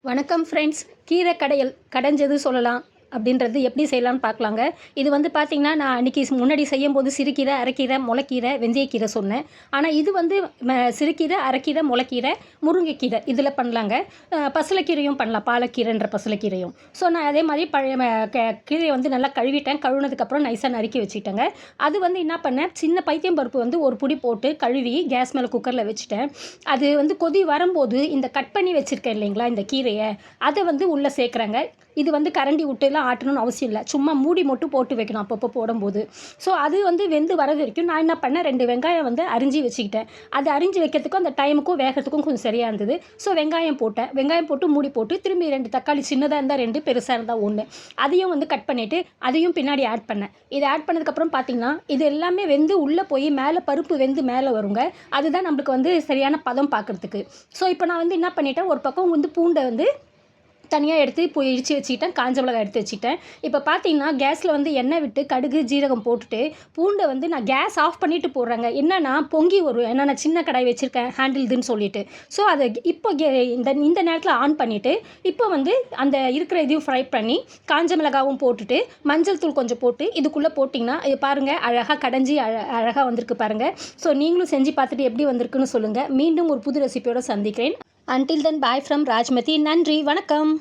வணக்கம் ஃப்ரெண்ட்ஸ். கீரை கடைஞ்சது சொல்லலாம் அப்படின்றது எப்படி செய்யலாம்னு பார்க்கலாங்க. இது வந்து பார்த்திங்கன்னா, நான் அன்றைக்கி முன்னாடி செய்யும்போது சிறுகீரை, அரைக்கீரை, முளைக்கீரை, வெந்தயக்கீரை சொன்னேன். ஆனால் இது வந்து சிறுகீரை, அரைக்கீரை, முளைக்கீரை, முருங்கைக்கீரை இதில் பண்ணலாங்க. பசலைக்கீரையும் பண்ணலாம், பாலக்கீரைன்ற பசலைக்கீரையும். ஸோ நான் அதே மாதிரி பழைய கீரையை வந்து நல்லா கழுவிட்டேன். கழுவுனதுக்கப்புறம் நைஸாக நறுக்கி வச்சுட்டேங்க. அது வந்து என்ன பண்ணேன், சின்ன பைத்தியம் பருப்பு வந்து ஒரு புடி போட்டு கழுவி கேஸ் மேலே குக்கரில் வச்சுட்டேன். அது வந்து கொதி வரும்போது இந்த கட் பண்ணி வச்சுருக்கேன் இல்லைங்களா, இந்த கீரையை அதை வந்து உள்ளே சேர்க்குறேங்க. இது வந்து கரண்டி விட்டுலாம் ஆட்டணும்னு அவசியம் இல்லை, சும்மா மூடி மட்டும் போட்டு வைக்கணும் அப்பப்போ போடும்போது. ஸோ அது வந்து வெந்து வர வரைக்கும் நான் என்ன பண்ணேன், 2 வெங்காயம் வந்து அரிஞ்சு வச்சுக்கிட்டேன். அது அரிஞ்சு வைக்கிறதுக்கும் அந்த டைமுக்கும் வேகிறதுக்கும் கொஞ்சம் சரியாக இருந்தது. ஸோ வெங்காயம் போட்டேன். வெங்காயம் போட்டு மூடி போட்டு திரும்பி 2 தக்காளி, சின்னதாக இருந்தால் 2, பெருசாக இருந்தால் 1, அதையும் வந்து கட் பண்ணிவிட்டு அதையும் பின்னாடி ஆட் பண்ணேன். இதை ஆட் பண்ணதுக்கப்புறம் பார்த்திங்கன்னா, இது எல்லாமே வெந்து உள்ளே போய் மேலே பருப்பு வெந்து மேலே வருங்க. அதுதான் நம்மளுக்கு வந்து சரியான பதம் பார்க்குறதுக்கு. ஸோ இப்போ நான் வந்து என்ன பண்ணிட்டேன், ஒரு பக்கம் வந்து பூண்டை வந்து தனியாக எடுத்து இப்போ இடித்து வச்சுக்கிட்டேன், காஞ்ச மிளகாய் எடுத்து வச்சுக்கிட்டேன். இப்போ பார்த்தீங்கன்னா, கேஸில் வந்து எண்ணெய் விட்டு கடுகு, ஜீரகம் போட்டுட்டு பூண்டை வந்து நான் கேஸ் ஆஃப் பண்ணிவிட்டு போடுறேங்க. என்னென்னா பொங்கி வரும், ஏன்னா நான் சின்ன கடாய் வச்சுருக்கேன் ஹேண்டில்துன்னு சொல்லிட்டு. ஸோ அதை இப்போ இந்த நேரத்தில் ஆன் பண்ணிவிட்டு இப்போ வந்து அந்த இருக்கிற இதையும் ஃப்ரை பண்ணி காஞ்ச மிளகாவும் போட்டுட்டு மஞ்சள் தூள் கொஞ்சம் போட்டு இதுக்குள்ளே போட்டிங்கன்னா இது பாருங்கள், அழகாக கடைஞ்சி அழகாக வந்திருக்கு பாருங்கள். ஸோ நீங்களும் செஞ்சு பார்த்துட்டு எப்படி வந்திருக்குன்னு சொல்லுங்கள். மீண்டும் ஒரு புது ரெசிபியோடு சந்திக்கிறேன். Until then, bye from Rajmati. நன்றி, வணக்கம்.